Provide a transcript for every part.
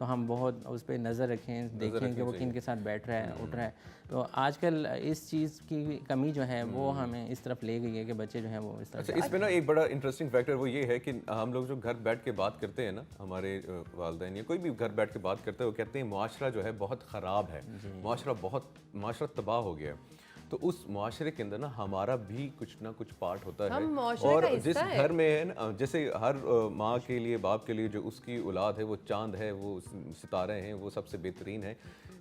تو ہم بہت اس پہ نظر رکھیں, دیکھیں کہ وہ کن کے ساتھ بیٹھ رہا ہے, اٹھ رہا ہے. تو آج کل اس چیز کی کمی جو ہے وہ ہمیں اس طرف لے گئی ہے کہ بچے جو ہیں وہ اس طرح. اچھا, اس میں نا ایک بڑا انٹرسٹنگ فیکٹر وہ یہ ہے کہ ہم لوگ جو گھر بیٹھ کے بات کرتے ہیں نا, ہمارے والدین یا کوئی بھی گھر بیٹھ کے بات کرتے ہیں, وہ کہتے ہیں معاشرہ جو ہے بہت خراب ہے, معاشرہ تباہ ہو گیا ہے. تو اس معاشرے کے اندر نا ہمارا بھی کچھ نہ کچھ پارٹ ہوتا ہے, اور جس گھر میں ہے نا, جیسے ہر ماں کے لیے, باپ کے لیے جو اس کی اولاد ہے وہ چاند ہے, وہ ستارے ہیں, وہ سب سے بہترین ہے.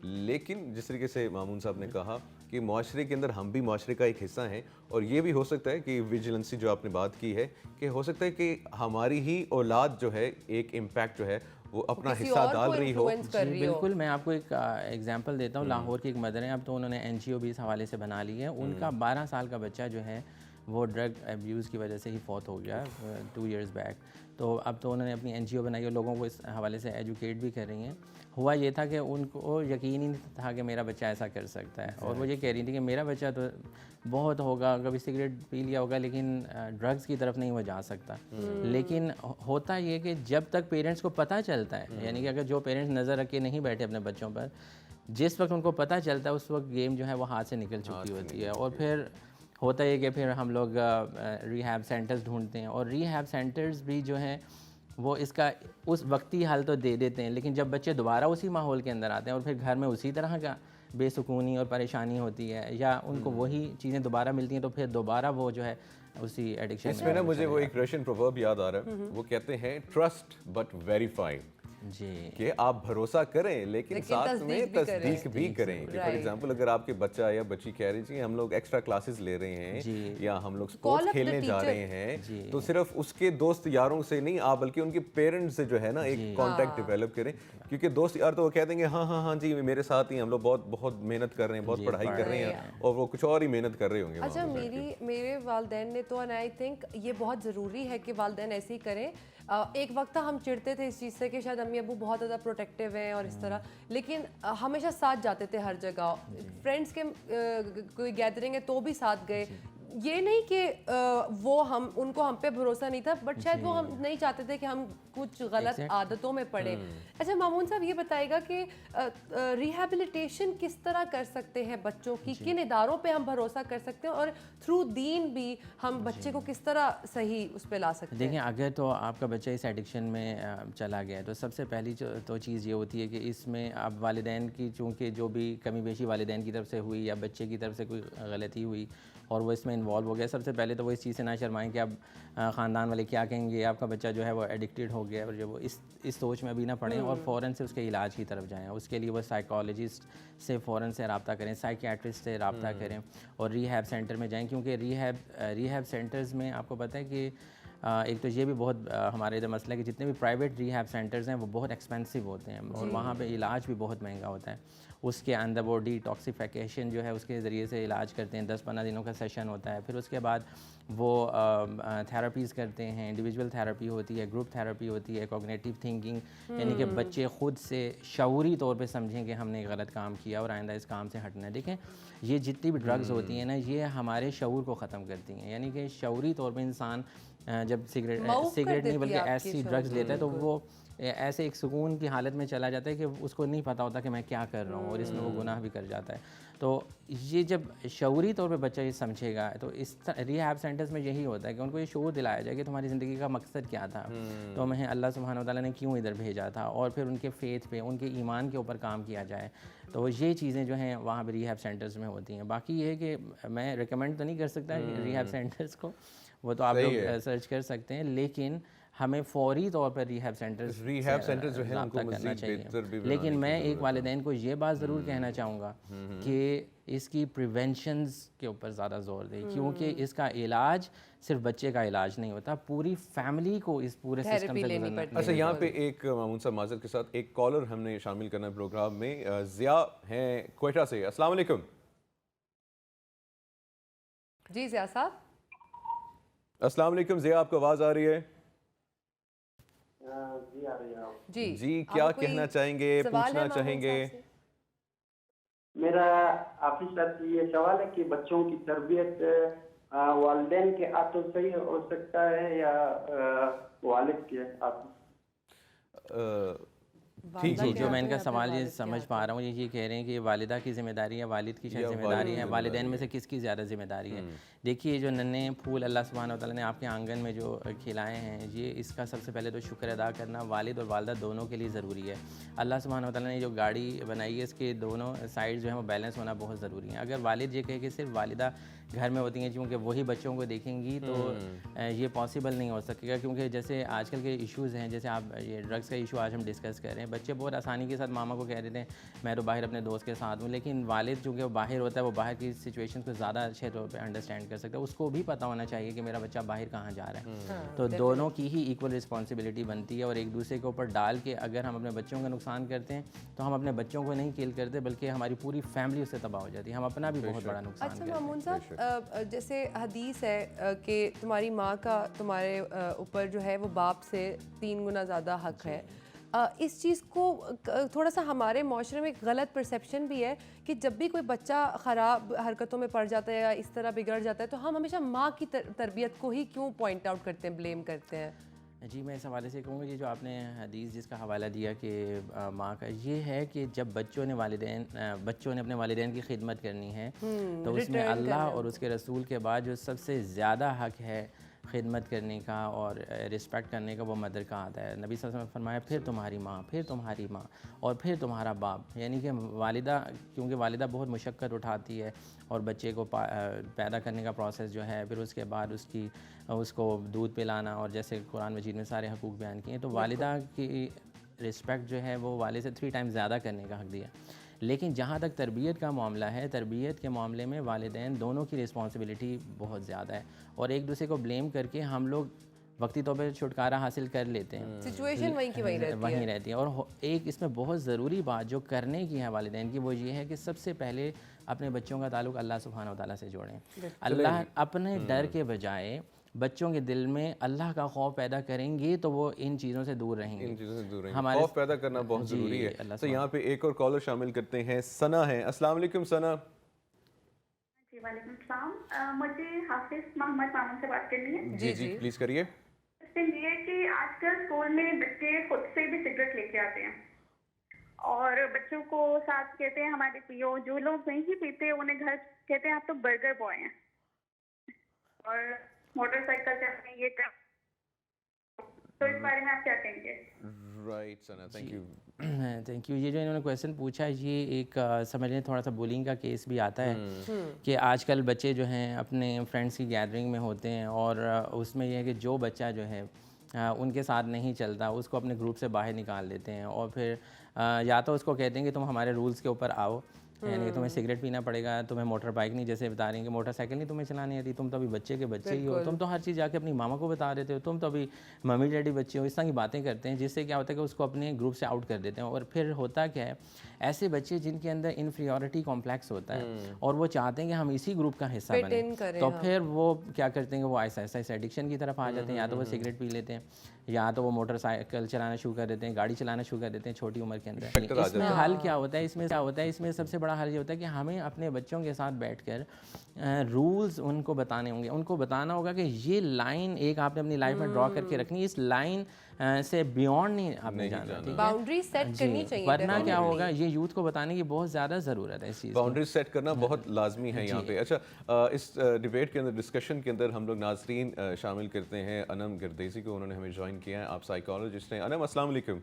لیکن جس طریقے سے مامون صاحب نے کہا کہ معاشرے کے اندر ہم بھی معاشرے کا ایک حصہ ہیں, اور یہ بھی ہو سکتا ہے کہ ویجیلنسی جو آپ نے بات کی ہے کہ ہو سکتا ہے کہ ہماری ہی اولاد جو ہے ایک امپیکٹ جو ہے وہ اپنا حصہ ڈال رہی ہو. جی بالکل, میں آپ کو ایک ایگزامپل دیتا ہوں. لاہور کی ایک مدر ہیں, اب تو انہوں نے این جی او بھی اس حوالے سے بنا لی ہے. ان کا 12 سال کا بچہ جو ہے وہ ڈرگ ایبیوز کی وجہ سے ہی فوت ہو گیا 2 ایئرز بیک. تو اب تو انہوں نے اپنی این جی او بنائی اور لوگوں کو اس حوالے سے ایجوکیٹ بھی کر رہی ہیں. ہوا یہ تھا کہ ان کو یقین ہی نہیں تھا کہ میرا بچہ ایسا کر سکتا ہے, اور وہ یہ کہہ رہی تھی کہ میرا بچہ تو بہت ہوگا, کبھی سگریٹ پی لیا ہوگا, لیکن ڈرگز کی طرف نہیں وہ جا سکتا. لیکن ہوتا یہ کہ جب تک پیرنٹس کو پتہ چلتا ہے, یعنی کہ اگر جو پیرنٹس نظر رکھ کے نہیں بیٹھے اپنے بچوں پر, جس وقت ان کو پتہ چلتا ہے اس وقت گیم جو ہے وہ ہاتھ سے نکل چکی ہوتی ہے. اور پھر ہوتا ہے کہ پھر ہم لوگ ریہیب سینٹرز ڈھونڈتے ہیں, اور ریہیب سینٹرز بھی جو ہیں وہ اس کا اس وقتی حل تو دے دیتے ہیں, لیکن جب بچے دوبارہ اسی ماحول کے اندر آتے ہیں اور پھر گھر میں اسی طرح کا بے سکونی اور پریشانی ہوتی ہے, یا ان کو وہی چیزیں دوبارہ ملتی ہیں, تو پھر دوبارہ وہ جو ہے اسی ایڈکشن. اس میں نا مجھے وہ ایک رشین پروورب یاد آ رہا ہے, وہ کہتے ہیں ٹرسٹ بٹ ویریفائی, جی کہ آپ بھروسہ کریں لیکن ساتھ میں تصدیق بھی کریں. کہ فار ایگزامپل اگر آپ کے بچہ یا بچی کہہ رہی جی ہم لوگ ایکسٹرا کلاسز لے رہے ہیں یا ہم لوگ اسپورٹس کھیلنے جا رہے ہیں, تو صرف اس کے دوست یاروں سے نہیں آپ بلکہ ان کے پیرنٹس سے جو ہے نا ایک کانٹیکٹ ڈیولپ کریں. کیونکہ دوست یار تو وہ کہہ دیں گے ہاں ہاں ہاں جی میرے ساتھ ہی, ہم لوگ بہت محنت کر رہے ہیں, بہت پڑھائی کر رہے ہیں, اور وہ کچھ اور ہی محنت کر رہے ہوں گے. اچھا, میرے والدین نے تو, اینڈ آئی تھنک یہ بہت ضروری ہے کہ والدین ایسے ہی کریں. ایک وقت ہم چڑھتے تھے اس چیز سے کہ شاید امی ابو بہت زیادہ پروٹیکٹیو ہیں اور اس طرح, لیکن ہمیشہ ساتھ جاتے تھے ہر جگہ. فرینڈس کے کوئی گیدرنگ ہے تو بھی ساتھ گئے. یہ نہیں کہ وہ ان کو ہم پہ بھروسہ نہیں تھا, بٹ شاید وہ ہم نہیں چاہتے تھے کہ ہم کچھ غلط عادتوں میں پڑیں. اچھا مامون صاحب یہ بتائے گا کہ ریہیبلیٹیشن کس طرح کر سکتے ہیں بچوں کی, کن اداروں پہ ہم بھروسہ کر سکتے ہیں, اور تھرو دین بھی ہم بچے کو کس طرح صحیح اس پہ لا سکتے ہیں؟ دیکھیں, اگر تو آپ کا بچہ اس ایڈکشن میں چلا گیا ہے تو سب سے پہلی تو چیز یہ ہوتی ہے کہ اس میں اب والدین کی چونکہ جو بھی کمی بیشی والدین کی طرف سے ہوئی یا بچے کی طرف سے کوئی غلطی ہوئی اور وہ اس میں انوالو ہو گیا, سب سے پہلے تو وہ اس چیز سے نہ شرمائیں کہ اب خاندان والے کیا کہیں گے, آپ کا بچہ جو ہے وہ ایڈکٹیڈ ہو گیا ہے, اور جب وہ اس سوچ میں ابھی نہ پڑیں اور فوراً سے اس کے علاج کی طرف جائیں. اس کے لیے وہ سائیکالوجسٹ سے فوراً سے رابطہ کریں, سائیکیاٹرسٹ سے رابطہ کریں, اور ریہیب سینٹر میں جائیں. کیونکہ ریہیب سینٹرز میں آپ کو پتہ ہے کہ ایک تو یہ بھی بہت ہمارے ادھر مسئلہ ہے کہ جتنے بھی پرائیویٹ ریہیب سینٹرز ہیں وہ بہت ایکسپینسو ہوتے ہیں, اور وہاں پہ علاج بھی بہت مہنگا ہوتا ہے. اس کے اندر وہ ڈی ٹاکسیفیکیشن جو ہے اس کے ذریعے سے علاج کرتے ہیں, 10-15 دنوں کا سیشن ہوتا ہے. پھر اس کے بعد وہ تھیراپیز کرتے ہیں, انڈیویجول تھیراپی ہوتی ہے, گروپ تھیراپی ہوتی ہے, کوگنیٹیو تھنکنگ, یعنی کہ بچے خود سے شعوری طور پہ سمجھیں کہ ہم نے غلط کام کیا اور آئندہ اس کام سے ہٹنا ہے. دیکھیں یہ جتنی بھی ڈرگز ہوتی ہیں نا, یہ ہمارے شعور کو ختم کرتی ہیں. یعنی کہ شعوری طور پہ انسان جب سگریٹ نہیں بلکہ ایسی ڈرگز لیتا ہے تو وہ ایسے ایک سکون کی حالت میں چلا جاتا ہے کہ اس کو نہیں پتہ ہوتا کہ میں کیا کر رہا ہوں, اور اس میں وہ گناہ بھی کر جاتا ہے. تو یہ جب شعوری طور پہ بچہ یہ سمجھے گا, تو اس ریہیب سینٹرز میں یہی ہوتا ہے کہ ان کو یہ شعور دلایا جائے کہ تمہاری زندگی کا مقصد کیا تھا, تو ہمیں اللہ سبحانہ وتعالیٰ نے کیوں ادھر بھیجا تھا, اور پھر ان کے فیتھ پہ, ان کے ایمان کے اوپر کام کیا جائے. تو یہ چیزیں جو ہیں وہاں پہ ریہیب سینٹرز میں ہوتی ہیں. باقی یہ ہے کہ میں ریکمینڈ تو نہیں کر سکتا ریہیب سینٹرز کو, وہ تو آپ لوگ سرچ کر سکتے ہیں, لیکن ہمیں فوری طور پر ریہیب سینٹرز جو ہے ان کو مزید بہتر بھی. لیکن میں ایک والدین کو یہ بات ضرور کہنا چاہوں گا کہ اس کی پریونشنز کے اوپر زیادہ زور دیں, کیونکہ اس کا علاج صرف بچے کا علاج نہیں ہوتا, پوری فیملی کو اس پورے سسٹم سے گزرنا. اچھا, یہاں پہ ایک مامون صاحب معذرت کے ساتھ ایک کالر ہم نے شامل کرنا ہے پروگرام میں. ضیاء ہیں کوئٹہ سے. السلام علیکم. جی ضیاء صاحب. السلام علیکم ضیاء, آپ کو آواز آ رہی ہے؟ جی آ رہی ہے. جی کیا کہنا چاہیں گے, پوچھنا چاہیں گے؟ میرا آپ سے یہ سوال ہے کہ بچوں کی تربیت والدین کے ہاتھوں سے ہی ہو سکتا ہے یا والد کے ہاتھوں؟ والدہ جی کے جو میں ہاتھ ان کا یا پھر سوال یہ والد کے سمجھ ہاتھ پا میں؟ رہا ہوں یہ کہہ رہے ہیں کہ والدہ کی ذمہ داری ہے والد کی شاید یا ذمہ والد داری کی ہے، ذمہ والدین داری میں ہے۔ سے کس کی زیادہ ذمہ داری ہے؟ دیکھیے جو ننھے پھول اللہ سبحانہ وتعالیٰ نے آپ کے آنگن میں جو کھلائے ہیں یہ اس کا سب سے پہلے تو شکر ادا کرنا والد اور والدہ دونوں کے لیے ضروری ہے۔ اللہ سبحانہ وتعالیٰ نے جو گاڑی بنائی ہے اس کے دونوں سائڈ جو ہیں وہ بیلنس ہونا بہت ضروری ہے۔ اگر والد یہ کہے کہ صرف والدہ گھر میں ہوتی ہیں کیونکہ وہی بچوں کو دیکھیں گی تو یہ پاسبل نہیں ہو سکے گا، کیونکہ جیسے آج کل کے ایشوز ہیں، جیسے آپ یہ ڈرگس کا ایشو آج ہم ڈسکس کر رہے ہیں، بچے بہت آسانی کے ساتھ ماما کو کہہ دیتے ہیں میں تو باہر اپنے دوست کے ساتھ ہوں، لیکن والد چونکہ وہ باہر ہوتا ہے وہ باہر کی سچویشن کو زیادہ اچھے طور پہ انڈرسٹینڈ کر سکتا ہے، اس کو بھی پتہ ہونا چاہیے کہ میرا بچہ باہر کہاں جا رہا ہے۔ تو دونوں کی ہی ایکول رسپانسبلٹی بنتی ہے، اور ایک دوسرے کے اوپر ڈال کے اگر ہم اپنے بچوں کا نقصان کرتے ہیں تو ہم اپنے بچوں کو نہیں کل کرتے بلکہ ہماری پوری فیملی اس سے تباہ ہو جاتی ہے، ہم اپنا بھی بہت بڑا نقصان اچھا کرتے ہیں۔ مامون صاحب، جیسے حدیث ہے کہ تمہاری ماں کا تمہارے اوپر جو ہے وہ باپ سے 3 گنا زیادہ حق ہے، اس چیز کو تھوڑا سا ہمارے معاشرے میں ایک غلط پرسیپشن بھی ہے کہ جب بھی کوئی بچہ خراب حرکتوں میں پڑ جاتا ہے یا اس طرح بگڑ جاتا ہے تو ہم ہمیشہ ماں کی تربیت کو ہی کیوں پوائنٹ آؤٹ کرتے ہیں، بلیم کرتے ہیں؟ جی میں اس حوالے سے کہوں گا یہ جو آپ نے حدیث جس کا حوالہ دیا کہ ماں کا، یہ ہے کہ جب بچوں نے اپنے والدین کی خدمت کرنی ہے تو اس میں اللہ اور اس کے رسول کے بعد جو سب سے زیادہ حق ہے خدمت کرنے کا اور رسپیکٹ کرنے کا وہ مدر کا آتا ہے۔ نبی صلی اللہ علیہ وسلم نے فرمایا پھر تمہاری ماں، پھر تمہاری ماں اور پھر تمہارا باپ، یعنی کہ والدہ، کیونکہ والدہ بہت مشقت اٹھاتی ہے اور بچے کو پیدا کرنے کا پروسیس جو ہے، پھر اس کے بعد اس کو دودھ پلانا، اور جیسے قرآن مجید میں سارے حقوق بیان کیے ہیں تو والدہ کی رسپیکٹ جو ہے وہ والد سے 3 ٹائم زیادہ کرنے کا حق دیا۔ لیکن جہاں تک تربیت کا معاملہ ہے، تربیت کے معاملے میں والدین دونوں کی رسپانسبلٹی بہت زیادہ ہے، اور ایک دوسرے کو بلیم کر کے ہم لوگ وقتی طور پہ چھٹکارا حاصل کر لیتے ہیں، سچویشن وہیں کی وہیں رہتی ہے۔ اور ایک اس میں بہت ضروری بات جو کرنے کی ہے والدین کی وہ یہ ہے کہ سب سے پہلے اپنے بچوں کا تعلق اللہ سبحانہ وتعالیٰ سے جوڑیں۔ اللہ اپنے ڈر کے بجائے بچوں کے دل میں اللہ کا خوف پیدا کریں گے تو وہ ان چیزوں سے دور رہیں گے۔ خوف پیدا کرنا بہت ضروری ہے۔ تو یہاں پہ ایک اور کالر شامل کرتے ہیں، ثنا ہے۔ السلام علیکم ثنا۔ جی وعلیکم السلام، مجھے حافظ محمد مامون سے بات کرنی ہے۔ جی پلیز کریے۔ یہ ہے کہ آج کل اسکول میں بچے خود سے بھی سگریٹ لے کے آتے ہیں اور بچوں کو ساتھ کہتے ہیں ہمارے پیو، جو لوگ نہیں پیتے انہیں گھر کہتے ہیں آپ تو برگر بوائے ہیں، اور موٹر سائیکل چلاتے ہیں یہ کر، تو اس بارے میں آپ کیا کہیں گے؟ Right Sana, thank you. Thank you. یہ جو انہوں نے کویسچن پوچھا ہے یہ ایک سمجھ لیں تھوڑا سا بولنگ کا کیس بھی آتا ہے کہ آج کل بچے جو ہیں اپنے فرینڈس کی گیدرنگ میں ہوتے ہیں اور اس میں یہ ہے کہ جو بچہ جو ہے ان کے ساتھ نہیں چلتا اس کو اپنے گروپ سے باہر نکال دیتے ہیں، اور پھر یا تو اس کو کہتے ہیں کہ تم ہمارے رولز کے اوپر آؤ، یعنی کہ تمہیں سگریٹ پینا پڑے گا، تمہیں موٹر بائک نہیں، جیسے بتا رہی ہیں کہ موٹر سائیکل نہیں تمہیں چلانی آتی، تم تو ابھی بچے کے بچے ہی ہو، تم تو ہر چیز جا کے اپنی ماما کو بتا دیتے ہو، تم تو ابھی ممی ڈیڈی بچے ہو، اس طرح کی باتیں کرتے ہیں جس سے کیا ہوتا ہے کہ اس کو اپنے گروپ سے آؤٹ کر دیتے ہیں۔ اور پھر ہوتا کیا ہے، ایسے بچے جن کے اندر انفیریورٹی کمپلیکس ہوتا ہے اور وہ چاہتے ہیں کہ ہم اسی گروپ کا حصہ بنیں، تو پھر وہ کیا کرتے ہیں کہ وہ ایسا ایڈکشن کی طرف آ جاتے ہیں، یا تو وہ سگریٹ پی لیتے ہیں یا تو وہ موٹر سائیکل چلانا شروع کر دیتے ہیں، گاڑی چلانا شروع کر دیتے ہیں چھوٹی عمر کے اندر۔ اس میں حل کیا ہوتا ہے، اس میں سب سے بڑا حل یہ ہوتا ہے کہ ہمیں اپنے بچوں کے ساتھ بیٹھ کر رولز ان کو بتانے ہوں گے، ان کو بتانا ہوگا کہ یہ لائن ایک آپ نے اپنی لائف میں ڈرا کر کے رکھنی ہے، اس لائن سے بیونڈ نہیں آپ نے جانا، باؤنڈری سیٹ کرنی چاہیے، ورنہ کیا ہوگا، یہ یوتھ کو بتانے کی بہت زیادہ ضرورت ہے اس چیز کی، باؤنڈری سیٹ کرنا بہت لازمی ہے یہاں پہ۔ اچھا اس ڈیبیٹ کے اندر، ڈسکشن کے اندر ہم لوگ ناظرین شامل کرتے ہیں انم گردیزی کو، انہوں نے ہمیں جوائن کیا ہے، آپ سائیکالوجسٹ ہیں۔ انم السلام علیکم۔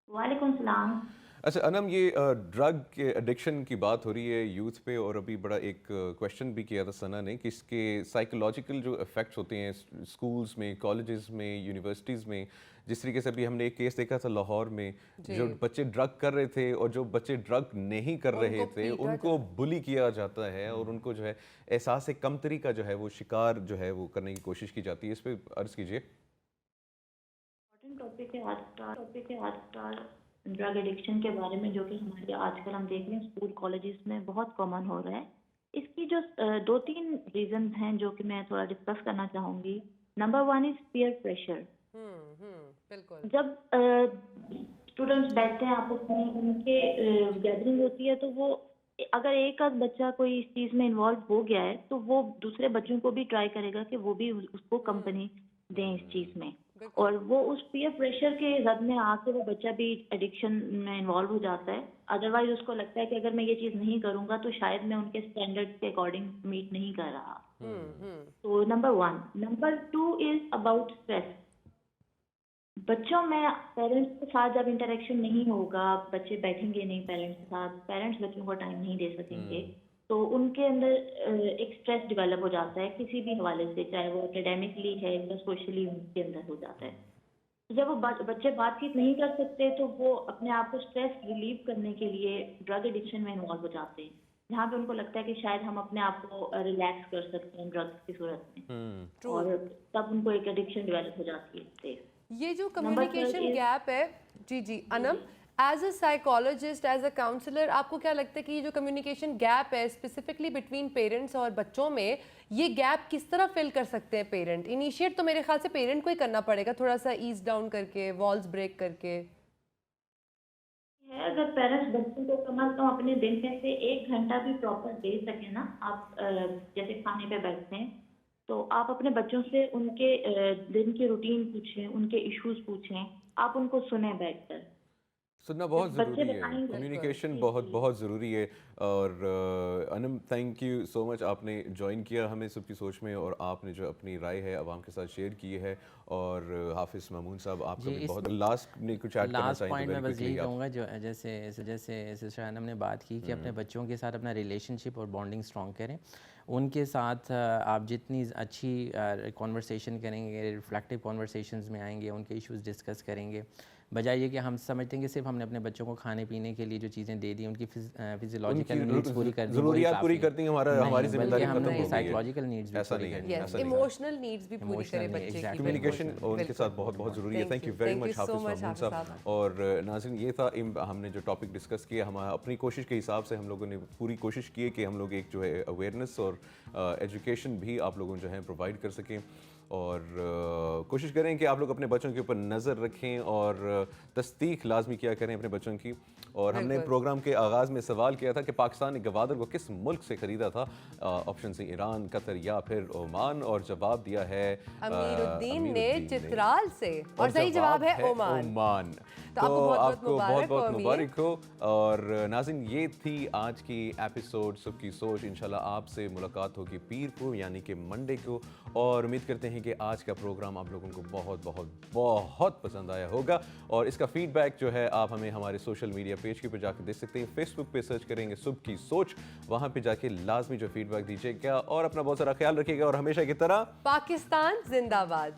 وعلیکم السلام۔ اچھا انم، یہ ڈرگ کے ایڈکشن کی بات ہو رہی ہے یوتھ پہ، اور ابھی بڑا ایک کویشچن بھی کیا تھا ثنا نے کہ اس کے سائیکولوجیکل جو افیکٹس ہوتے ہیں اسکولز میں، کالجز میں، یونیورسٹیز میں، جس طریقے سے ابھی ہم نے ایک کیس دیکھا تھا لاہور میں، جو بچے ڈرگ کر رہے تھے اور جو بچے ڈرگ نہیں کر رہے تھے ان کو بلی کیا جاتا ہے اور ان کو جو ہے احساس کمتری کا جو ہے وہ شکار جو ہے وہ کرنے کی کوشش کی جاتی ہے۔ اس پہ عرض کیجیے۔ ٹاپک ہے آج کا ڈرگ ایڈکشن کے بارے میں، جو کہ ہمارے آج کل ہم دیکھ رہے ہیں اسکول کالجز میں بہت کامن ہو رہا ہے۔ اس کی جو 2-3 ریزنز ہیں جو کہ میں تھوڑا ڈسکس کرنا چاہوں گی۔ نمبر 1 از پیئر پریشر۔ بالکل، جب اسٹوڈنٹس بیٹھتے ہیں آپس میں، ان کے گیدرنگ ہوتی ہے، تو وہ اگر ایک آدھ بچہ کوئی اس چیز میں انوالو ہو گیا ہے تو وہ دوسرے بچوں کو بھی ٹرائی کرے گا کہ وہ بھی اس کو کمپنی دیں اس چیز میں۔ اور وہ اس پیئر پریشر کے زد میں آ کے وہ بچہ بھی ایڈکشن میں انوالو ہو جاتا ہے. ادروائز اس کو لگتا ہے کہ اگر میں یہ چیز نہیں کروں گا تو شاید میں ان کے اسٹینڈرڈ کے اکارڈنگ میٹ نہیں کر رہا. تو number 1. Number 2 is about stress. بچوں میں پیرنٹس کے ساتھ جب انٹریکشن نہیں ہوگا, بچے بیٹھیں گے نہیں پیرنٹس کے ساتھ, پیرنٹس بچوں کو ٹائم نہیں دے سکیں گے, تو ان کے اندر ایک اسٹریس ڈیولپ ہو جاتا ہے کسی بھی حوالے سے, چاہے وہ اکیڈیمکلی ہے یا سوشلی ان کے اندر ہو جاتا ہے. جب وہ بچے بات چیت نہیں کر سکتے تو وہ اپنے آپ کو اسٹریس ریلیو کرنے کے لیے ڈرگ ایڈکشن میں انوالو ہو جاتے ہیں, جہاں پہ ان کو لگتا ہے کہ شاید ہم اپنے آپ کو ریلیکس کر سکتے ہیں ڈرگس کی صورت میں, اور تب ان کو ایک ایڈکشن ڈیولپ ہو جاتی ہے. یہ جو کمیونیکیشن گیپ ہے, جی Anam, as a psychologist, as a counsellor, آپ کو کیا لگتا ہے کہ یہ جو کمیونیکیشن گیپ ہے اسپیسیفکلی بٹوین پیرنٹس اور بچوں میں, یہ گیپ کس طرح فل کر سکتے ہیں پیرنٹ؟ انیشیٹ تو میرے خیال سے پیرنٹ کو ہی کرنا پڑے گا, تھوڑا سا ایز ڈاؤن کر کے, والز بریک کر کے. اگر پیرنٹس بچوں کو کم از کم اپنے دن میں سے 1 گھنٹہ بھی پراپر دے سکیں نا, آپ جیسے کھانے پہ بیٹھتے ہیں تو آپ اپنے بچوں سے ان کے دن کی روٹین پوچھیں, ان کے ایشوز پوچھیں, آپ ان کو سنیں بیٹھ کر. سننا بہت ضروری ہے, کمیونیکیشن بہت بہت ضروری ہے. اور انم, تھینک یو سو مچ, آپ نے جوائن کیا ہمیں سب کی سوچ میں, اور آپ نے جو اپنی رائے ہے عوام کے ساتھ شیئر کی ہے. اور حافظ مامون صاحب, آپ کا بھی بہت لاسٹ میں کچھ ایڈ کرنا چاہیں؟ پوائنٹ میں بس یہی کہوں گا, جو جیسے سسٹر انم نے بات کی کہ اپنے بچوں کے ساتھ اپنا ریلیشن شپ اور بانڈنگ اسٹرانگ کریں. ان کے ساتھ آپ جتنی اچھی کانورسیشن کریں گے, ریفلیکٹیو کانورسیشنز میں آئیں گے, ان کے ایشوز ڈسکس کریں گے, بجائے یہ کہ ہم سمجھتے ہیں کہ صرف ہم نے اپنے بچوں کو کھانے پینے کے لیے جو چیزیں دے دی, ان کی فزیولوجیکل نیڈس پوری کر دی, ضروریات پوری کرتی ہیں, ہماری ذمہ داری ختم ہو گئی ہے. سائیکولوجیکل نیڈس بھی ایسا پوری نہیں کرنی ہے, ہے, ایموشنل نیڈس بھی پوری کریں بچے کی. کمیونیکیشن ان کے ساتھ بہت بہت ضروری ہے. تھینک یو ویری مچ حافظ مامون صاحب. اور ناظرین, یہ تھا ہم نے جو ٹاپک ڈسکس کیا, ہم اپنی کوشش کے حساب سے ہم لوگوں نے پوری کوشش کی ہے کہ ہم لوگ ایک جو ہے اویئرنیس اور ایجوکیشن بھی آپ لوگوں جو ہے پرووائڈ کر سکیں, اور کوشش کریں کہ آپ لوگ اپنے بچوں کے اوپر نظر رکھیں اور تصدیق لازمی کیا کریں اپنے بچوں کی. اور ہم نے پروگرام کے آغاز میں سوال کیا تھا کہ پاکستان نے گوادر کو کس ملک سے خریدا تھا؟ آپشن سی ایران, قطر یا پھر عمان, اور جواب دیا ہے امیر الدین نے چترال سے, اور صحیح جواب ہے عمان. تو آپ کو بہت بہت مبارک ہو. اور ناظرین, یہ تھی آج کی ایپیسوڈ سب کی سوچ. انشاءاللہ آپ سے ملاقات ہوگی پیر کو, یعنی کہ منڈے کو, اور امید کرتے ہیں کہ آج کا پروگرام آپ لوگوں کو بہت بہت بہت پسند آیا ہوگا. اور اس کا فیڈ بیک جو ہے آپ ہمیں ہمارے سوشل میڈیا پیج کے پہ جا کے دے سکتے ہیں. فیس بک پہ سرچ کریں گے صبح کی سوچ, وہاں پہ جا کے لازمی جو فیڈ بیک دیجیے گا, اور اپنا بہت سارا خیال رکھیے گا, اور ہمیشہ کی طرح پاکستان زندہ باد.